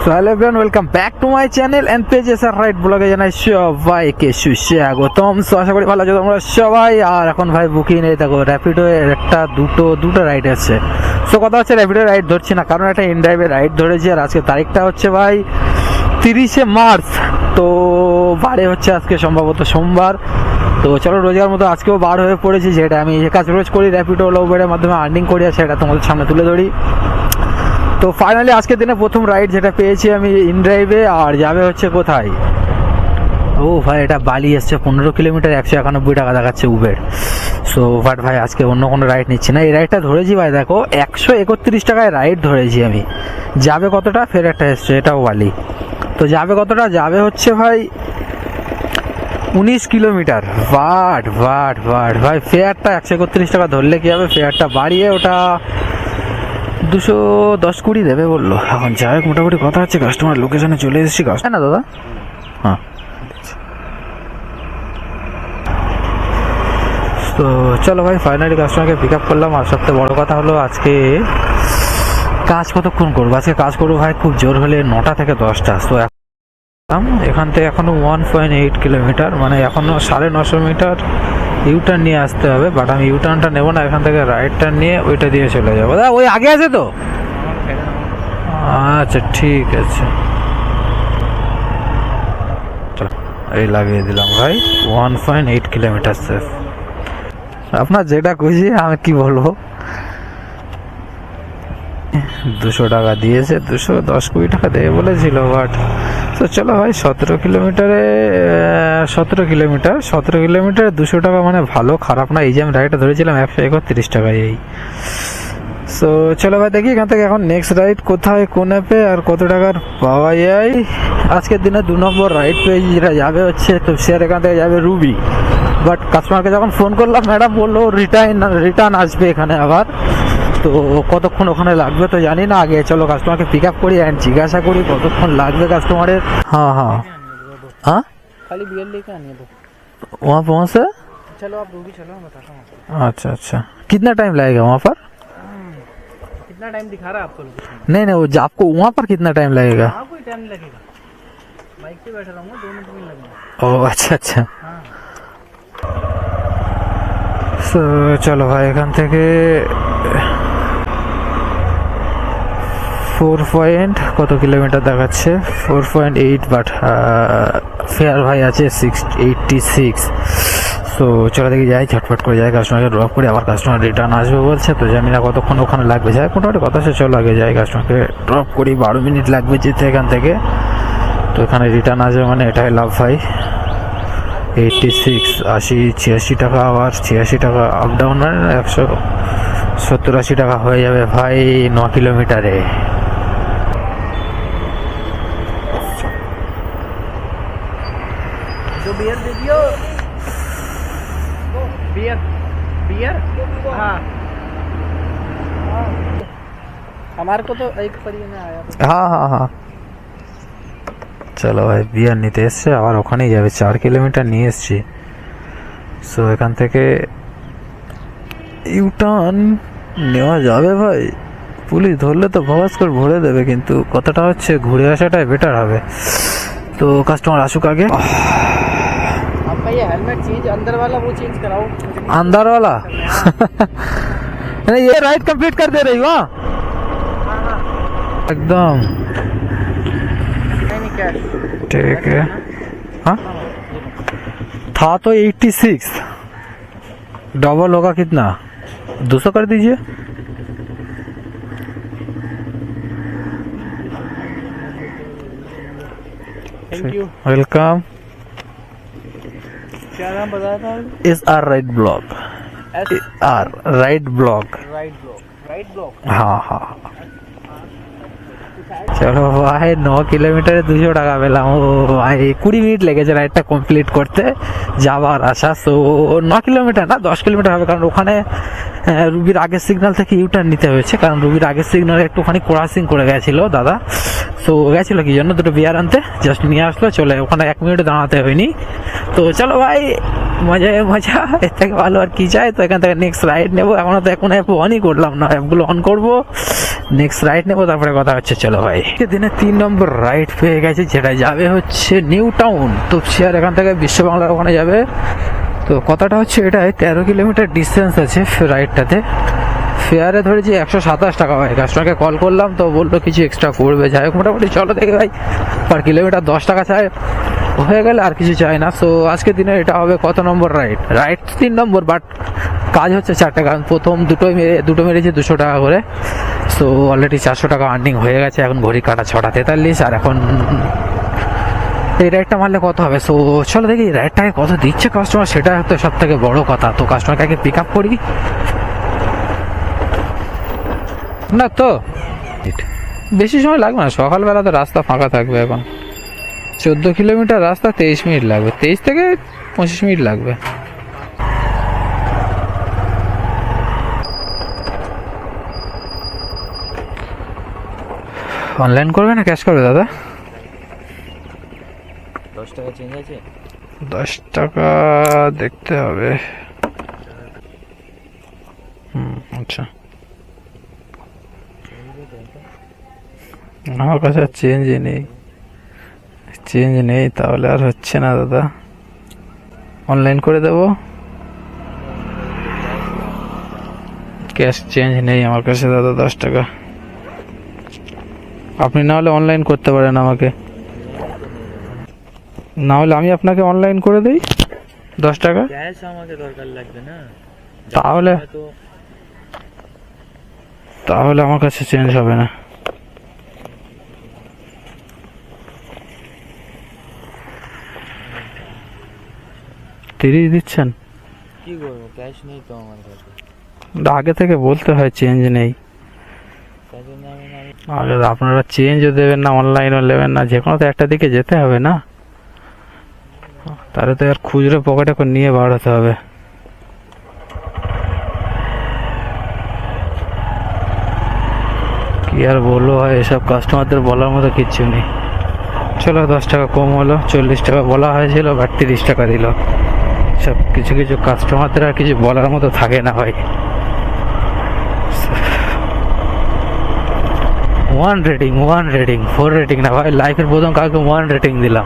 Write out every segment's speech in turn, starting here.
So hello everyone, welcome back to my channel and page SR ride ব্লগে জানাই সবাইকে সুস্বাগতম। সো আশা করি ভালো আছো তোমরা সবাই। আর এখন ভাই বুকিং এই দেখো র্যাপিডো একটা দুটো রাইড আছে। সো কথা হচ্ছে র্যাপিডো রাইড ধরছি না, কারণ একটা ইনড্রাইভে রাইড ধরেছি। আর আজকে তারিখটা হচ্ছে ভাই 30শে মার্চ। তো বারে হচ্ছে আজকে সম্ভবত সোমবার। তো চলো রোজগার মতো আজকেও বার হয়ে পড়েছি, যেটা আমি যে কাজ রোজ করি র্যাপিডো উবেরের মাধ্যমে আর্নিং করি, আর সেটা তোমাদের সামনে তুলে ধরি। তো ফাইনালি আজকের দিনে প্রথম রাইড যেটা পেয়েছি আমি ইন ড্রাইভে, আর যাবে হচ্ছে কোথায়, ও ভাই এটা বালি এসছে 15 কিলোমিটার 191 টাকা দেখাচ্ছে উবের। সো বাট ভাই আজকে অন্য কোনো রাইড নিচ্ছি না, এই রাইডটা ধরেছি ভাই দেখো 131 টাকায় রাইড ধরেছি আমি। যাবে কতটা ফের একটা এসছে, এটাও বালি। তো যাবে কতটা, যাবে হচ্ছে ভাই 19 কিলোমিটার। বাট ভাই ফেয়ারটা 131 টাকা ধরলে কি হবে, ফেয়ারটা বাড়িয়ে ওটা 210-20 দেবে বললো। এখন যাই হোক, মোটামুটি কথা হচ্ছে কাস্টমার লোকেশনে চলে এসেছি। কাস্টমার না দাদা, হ্যাঁ। তো চলো ভাই ফাইনালি কাস্টমারকে পিক আপ করলাম। আর সবথেকে বড় কথা হলো আজকে কাজ কতক্ষণ করবো, আজকে কাজ করবো ভাই খুব জোর হলে 9টা থেকে 10টা। তো এখান থেকে এখনো 1.8 কিলোমিটার, মানে এখনো 950 মিটার ইউটার্ন নিয়ে আসতে হবে। বাট আমি ইউটার্নটা নেবো না, এখান থেকে রাইট টার্ন নিয়ে ওইটা দিয়ে চলে যাবো। দাদা ওই আগে আছে তো, আচ্ছা ঠিক আছে, এই লাগিয়ে দিলাম ভাই 1.8 কিলোমিটার সেফ। আপনার যেটা খুশি, আমি কি বলবো। 200 টাকা দিয়েছে, 210-20 টাকা দেবে বলেছিল। বাট তো চলো ভাই 17 কিলোমিটার 200 টাকা মানে ভালো খারাপ না। এই যে আমি রাইডটা ধরেছিলাম 131 টাকায় এই। সো চলো ভাই দেখি এখান থেকে এখন নেক্সট রাইড কোথায়, কোন অ্যাপে আর কত টাকার পাওয়া যায়। আজকের দিনে 2 নম্বর রাইড পেয়েছি, যেটা যাবে হচ্ছে তো শেয়ার, এখান থেকে যাবে রুবি। বাট কাস্টমারকে যখন ফোন করলাম, ম্যাডাম বললো রিটার্ন আসবে এখানে আবার। তো কতক্ষণ ওখানে লাগবে তো জানি না। আগে চলো কাস্টমারকে পিক আপ করি অ্যান্ড জিজ্ঞাসা করি কতক্ষণ লাগবে কাস্টমারের। हाँ खाली बियर लेके आनी है तो वहाँ पहुँचे। चलो आप रूबी चलो, मैं बताता हूँ अच्छा कितना टाइम लगेगा वहाँ पर। कितना टाइम दिखा रहा है आपको लोकेशन। नहीं वो आपको वहाँ पर कितना टाइम लगेगा। हाँ कोई टाइम नहीं लगेगा, बाइक पे बैठा रहूँगा, 2 मिनट भी नहीं लगेगा। ओह अच्छा। हाँ সো চলো ভাই এখান থেকে 4 কত কিলোমিটার দেখাচ্ছে, 4.8। বাট ফেয়ার ভাই আছে 686। সো চলো দেখি যাই, ঝটপট করে যাই, কাস্টমারকে ড্রপ করে আবার কাস্টমার রিটার্ন আসবে বলছে। তো জানি না কতক্ষণ ওখানে লাগবে, যাই মোটামুটি কথা সে চলো আগে যাই, কাস্টমারকে ড্রপ করি। 12 মিনিট লাগবে যেতে এখান থেকে। তো এখানে রিটার্ন আসবে মানে এটাই লাভ ভাই। 86 টাকা, আবার 86 টাকা আপ ডাউন, মানে 170-80 টাকা হয়ে যাবে ভাই 9 কিলোমিটারে। जो बियर दे दियो, बियर हाँ हमारे को तो एक परी में आया। हाँ চলো ভাই বিয়ার নিতে এসছে, আবার ওখানেই যাবে, 4 কিলোমিটার নিয়ে এসছি। সো এখান থেকে ইউটার্ন নেওয়া যাবে ভাই। পুলিশ ধরলে তো ভবাস করে ভরে দেবে, কিন্তু কথাটা হচ্ছে ঘুরে আসাটাই বেটার হবে। তো কাস্টমার আসুক আগে। आपका ये हेलमेट चेंज अंदर वाला वो चेंज कराओ, अंदर वाला नहीं, ये राइड कंप्लीट कर दे रही हो एकदम ठीक है। हाँ था तो 86, डबल होगा कितना, 200 कर दीजिए। Thank you, welcome. क्या नाम बताया था। SR ride blog, SR ride blog. Right block हाँ চলো ভাই 9 কিলোমিটারে 200 টাকা পেলাম। ও ভাই 20 মিনিট লেগেছে রাইডটা কমপ্লিট করতে, যাবার আসা। সো 9 কিলোমিটার না 10 কিলোমিটার হবে, কারণ ওখানে রুবির আগের সিগন্যাল থেকে ইউটার্ন নিতে হয়েছে, কারণ রুবির আগের সিগন্যালে একটুখানি ক্রসিং করে গেছিল দাদা। সো গেছিলো কি জন্য, দুটো বিয়ার আনতে, জাস্ট নিয়ে আসলো, চলে ওখানে 1 মিনিট দাঁড়াতে হয়নি। তো চলো ভাই মজা এর থেকে ভালো আর কি চাই। তো এখান থেকে নেক্সট রাইড নেবো। এখনো তো এখন অ্যাপ অনই করলাম না, অ্যাপগুলো অন করবো নেক্সট রাইড নেবো, তারপরে কথা হচ্ছে। চলো ভাই, দিনে 3 নম্বর রাইড পেয়ে গেছি, যেটা যাবে হচ্ছে নিউ টাউন তপসিয়ার। এখান থেকে বিশ্ব বাংলার ওখানে যাবে। তো কথাটা হচ্ছে এটাই 13 কিলোমিটার ডিস্টেন্স আছে রাইডটাতে। ফেয়ারে ধরেছি 127 টাকা ভাই। কাস্টমারকে কল করলাম তো বললো কিছু এক্সট্রা করবে। যাই হোক, মোটামুটি চলো দেখি ভাই, পার কিলোমিটার 10 টাকা চাই, হয়ে গেলে আর কিছু চাই না। সো আজকের দিনে এটা হবে কত নম্বর রাইড? রাইড 3 নম্বর, বাট কাজ হচ্ছে 4টা। কারণ প্রথম দুটো মেরেছি 200 টাকা করে। সো অলরেডি 400 টাকা আর্নিং হয়ে গেছে। এখন ঘড়ি কাটা 6:43, আর এখন এই রাইডটা মারলে কত হবে? সো চলো দেখি রাইডটাকে কত দিচ্ছে কাস্টমার, সেটা তো সব থেকে বড় কথা। তো কাস্টমারকে আগে পিক আপ করি না, তো বেশি সময় লাগবে না। সকালবেলা তো রাস্তা ফাঁকা থাকবে। এখন 14 কিলোমিটার রাস্তা, 23 মিনিট লাগবে, 23 থেকে 25 মিনিট লাগবে। অনলাইন করবে না ক্যাশ করবে দাদা? 10 টাকা চেঞ্জ আছে? 10 টাকা দেখতে হবে। আচ্ছা, আমার কাছে চেঞ্জই নেই। চেঞ্জ নেই তাহলে আর হচ্ছে না দাদা। অনলাইন করে দেবো। ক্যাশ চেঞ্জ নেই আমার কাছে দাদা, 10 টাকা। আপনি না হলে অনলাইন করতে পারেন আমাকে, না হলে আমি আপনাকে অনলাইন করে দিই 10 টাকা। ক্যাশ আমাকে দরকার লাগবে না, তাহলে তাহলে আমার কাছে চেঞ্জ হবে না। তিরিশ দিচ্ছেন? কি করবো, ক্যাশ নেই তো আমার কাছে। আগে থেকে বলতে হয় চেঞ্জ নেই। তাই জন্য আগে আপনারা চেঞ্জও দেবেন না, অনলাইনও নেবেন না, যে কোনো তো একটা দিকে যেতে হবে না। তাহলে তো আর খুচরো পকেটে করে নিয়ে বার হতে হবে। কি আর বলবো ভাই, এসব কাস্টমারদের বলার মতো কিচ্ছু নেই। চলো 10 টাকা কম হলো, 40 টাকা বলা হয়েছিল, বাট 30 টাকা দিল। সব কিছু কিছু কাস্টমারদের আর কিছু বলার মতো থাকে না ভাই। 1 রেটিং, 4 রেটিং না ভাই, লাইফের প্রথম কাউকে 1 রেটিং দিলাম।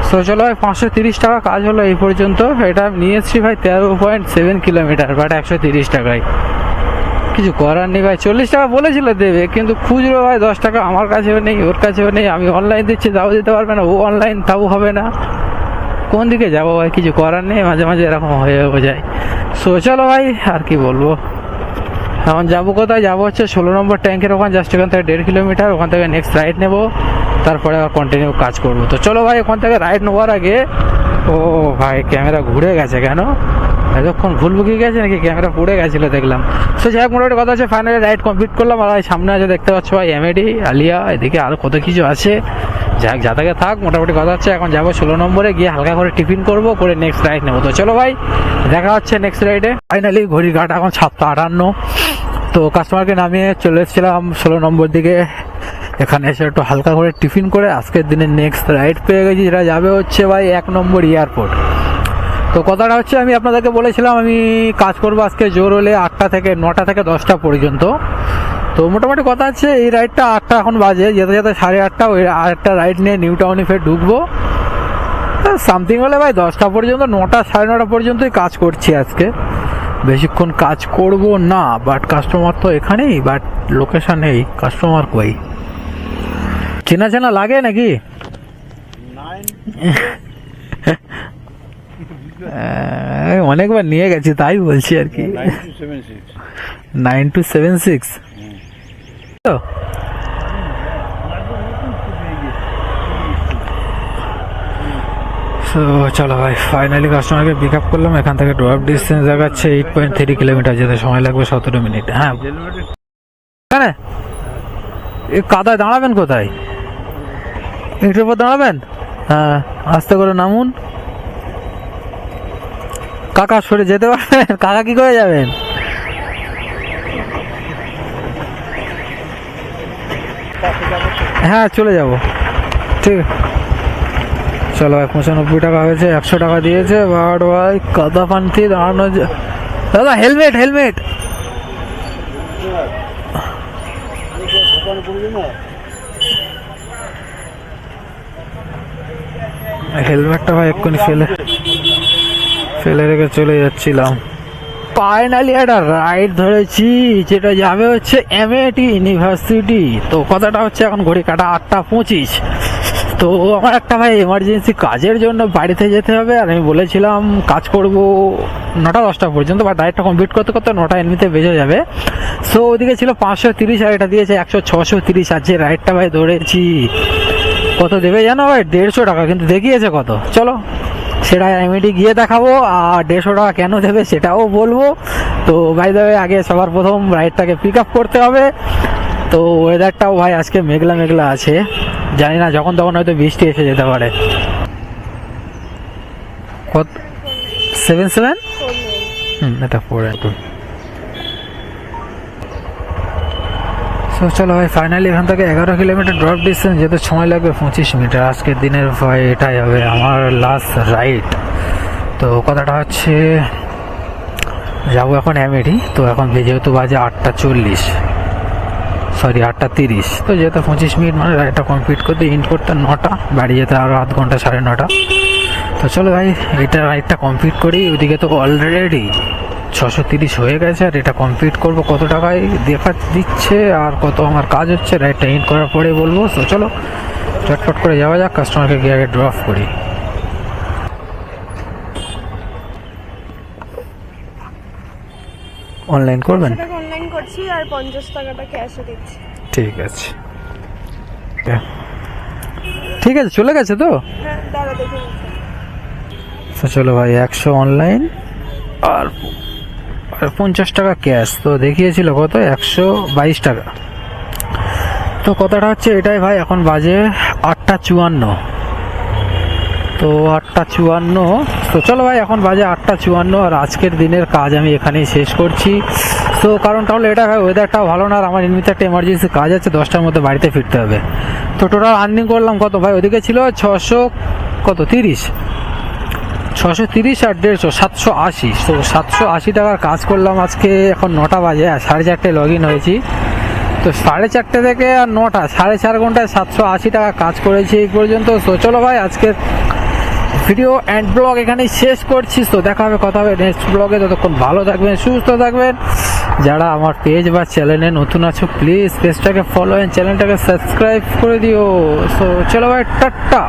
সো চলো ভাই, 530 টাকা কাজ হলো এই পর্যন্ত। এটা নিয়ে এসছি ভাই 13.7 কিলোমিটার, বাট 130 টাকায়। কিছু করার নেই ভাই। 40 টাকা বলেছিল দেবে, কিন্তু খুচরো ভাই 10 টাকা আমার কাছেও নেই, ওর কাছেও নেই। আমি অনলাইন দিচ্ছি, তাও দিতে পারবে না। ও অনলাইন, তাও হবে না। কোন দিকে যাবো ভাই, কিছু করার নেই। মাঝে মাঝে এরকম হয়ে যায়। সো চলো ভাই, আর কি বলবো। এখন যাবো কোথায়? যাবো হচ্ছে 16 নম্বর ট্যাঙ্কের ওখানে, জাস্ট এখান থেকে 1.5 কিলোমিটার। ওখান থেকে নেক্সট রাইড নেবো, তারপরে আবার কন্টিনিউ কাজ করবো। তো চলো ভাই, ওখান থেকে রাইড নেওয়ার আগে, ও ভাই ক্যামেরা ঘুরে গেছে কেন? এতক্ষণ ভুল বুকিয়ে গেছে নাকি? ক্যামেরা পড়ে গেছিল দেখলাম। সো যাই হোক, মোটামুটি কথা আছে, ফাইনালি রাইড কমপ্লিট করলাম। আর সামনে আছে দেখতে পাচ্ছ ভাই এমএডি, আলিয়া, এদিকে আরো কত কিছু আছে। যাক, যা থেকে থাক, মোটামুটি কথা হচ্ছে। এখন যাবো 16 নম্বরে গিয়ে হালকা করে টিফিন করবো, করে নেক্সট রাইড নেবো। তো চলো ভাই, দেখা হচ্ছে নেক্সট রাইডে। ফাইনালি ঘড়ি কাটা এখন 7:58। তো কাস্টমারকে নামিয়ে চলে এসেছিলাম 16 নম্বর দিকে। এখানে এসে একটু হালকা করে টিফিন করে আজকের দিনে নেক্সট রাইড পেয়ে গেছি, যেটা যাবে হচ্ছে ভাই 1 নম্বর এয়ারপোর্ট। তো কথাটা হচ্ছে, আমি আপনাদেরকে বলেছিলাম আমি কাজ করবো আজকে জোর হলে 8টা থেকে 9টা থেকে 10টা পর্যন্ত। তো মোটামুটি কথা হচ্ছে, এই রাইডটা 8টা এখন বাজে, যেতে যেতে 8:30। ওই আরেকটা রাইড নিয়ে নিউ টাউনে ফের ঢুকবো। সামথিং হলে ভাই 10টা পর্যন্ত, 9টা 9:30 পর্যন্তই কাজ করছি আজকে। বেশিক্ষণ কাজ করব না, বাট কাস্টমার তো এখানেই, বাট লোকেশন নেই। কাস্টমার কই? চেনা চেনা লাগে নাকি? অনেকবার নিয়ে গেছি, তাই বলছি আর কি। 9276 তো চলো ভাই, ফাইনালি কাস্টমারকে পিক আপ করলাম। এখান থেকে ড্রপ ডিস্টেন্স দেখাচ্ছে 8.3 কিলোমিটার, যেতে সময় লাগবে 17 মিনিট। হ্যাঁ, এখানে এই কাদায় দাঁড়াবেন কোথায়? এটার উপর দাঁড়াবেন? হ্যাঁ, আস্তে করে নামুন। কাকা সরে যেতে পারবেন? কাকা কি করে যাবেন? হ্যাঁ, চলে যাব, ঠিক আছে। চলো ভাই, 95 টাকা হয়েছে, 100 টাকা দিয়েছে। বাট ভাই কাদা পান্তি দাঁড়ানো। দাদা হেলমেট, হেলমেটটা ভাই এক্ষুনি ফেলে রেখে চলে যাচ্ছিলাম। ফাইনালি একটা রাইড ধরেছি, যেটা যাবে হচ্ছে এমএটি ইউনিভার্সিটি। তো কথাটা হচ্ছে এখন ঘড়ি কাটা 8:25। তো আমার একটা ভাই এমার্জেন্সি কাজের জন্য বাড়িতে যেতে হবে, আর আমি বলেছিলাম কাজ করব 9টা-10টা পর্যন্ত, বা রাইডটা কমপ্লিট করতে করতে 9টা এমনিতে বেজে যাবে। সো ওদিকে ছিল 530, আর এটা দিয়েছে 100-630। আর যে রাইডটা ভাই ধরেছি, কত দেবে জানো ভাই? 150 টাকা, কিন্তু দেখিয়েছে কত। চলো সেটা এমএটি গিয়ে দেখাবো, আর 150 টাকা কেন দেবে সেটাও বলবো। তো ভাই দেবে আগে সবার প্রথম রাইডটাকে পিক আপ করতে হবে। তো ওয়েদারটাও ভাই আজকে মেঘলা মেঘলা আছে, জানি না যখন তখন হয়তো বৃষ্টি এসে যেতে পারে। কত 77? এটা পড়ে একটু। সো চলো ভাই, ফাইনালি এখান থেকে 11 কিলোমিটার ড্রপ ডিস্টেন্স, যেতে সময় লাগবে 25 মিনিট। আজকের দিনের ভাই এটাই হবে আমার লাস্ট রাইড। তো কথাটা হচ্ছে যাবো এখন এমএটি। তো এখন যেহেতু বাজে 8:40, সরি 8:30, তো যেহেতু 25 মিনিট মানে রাইডটা কমপ্লিট করতে ইন্ড করতে 9টা, বাড়ি যেতে আরও আধ ঘন্টা, 9:30। তো চলো ভাই এটা রাইডটা কমপ্লিট করি। ওইদিকে তো অলরেডি 630 হয়ে গেছে, আর এটা কমপ্লিট করব কত টাকায় দেখা দিচ্ছে আর কত আমার কাজ হচ্ছে, রাইডটা ইন্ড করার পরে বলবো। তো চলো চটপট করে যাওয়া যাক, কাস্টমারকে গিয়ে আগে ড্রপ করি। অনলাইন করবেন? অনলাইন করছি, আর 50 টাকাটা ক্যাশে দিচ্ছি। ঠিক আছে, ঠিক আছে, চলে গেছে তো। হ্যাঁ দাঁড়া দেখে নিচ্ছি। তো চলো ভাই 100 অনলাইন আর 50 টাকা ক্যাশ। তো দেখিয়েছিল কত? 122 টাকা। তো কথাটা হচ্ছে এটাই ভাই, এখন বাজে 8:54। তো 8:54। তো চলো ভাই এখন বাজে 8:54, আর আজকের দিনের কাজ আমি এখানেই শেষ করছি। তো কারণটা হলো এটা ভাই, ওয়েদারটাও ভালো না, আর আমার এমনিতে একটা এমার্জেন্সি কাজ আছে, 10টার মধ্যে বাড়িতে ফিরতে হবে। তো টোটাল আর্নিং করলাম কত ভাই? ওদিকে ছিল 630 আর 150, 780। তো 780 টাকার কাজ করলাম আজকে। এখন 9টা বাজে, আর 4:30 লগ ইন হয়েছি। তো 4:30 থেকে আর 9টা, 4.5 ঘন্টায় 780 টাকা কাজ করেছি এই পর্যন্ত। তো চলো ভাই আজকের ভিডিও অ্যান্ড ব্লগ এখানেই শেষ করছি। তো দেখা হবে, কথা হবে নেক্সট ব্লগে। ততক্ষণ ভালো থাকবেন, সুস্থ থাকবেন। যারা আমার পেজ বা চ্যানেলে নতুন আছো, প্লিজ পেজটাকে ফলো অ্যান্ড চ্যানেলটাকে সাবস্ক্রাইব করে দিও। সো চলো ভাই, টাটা।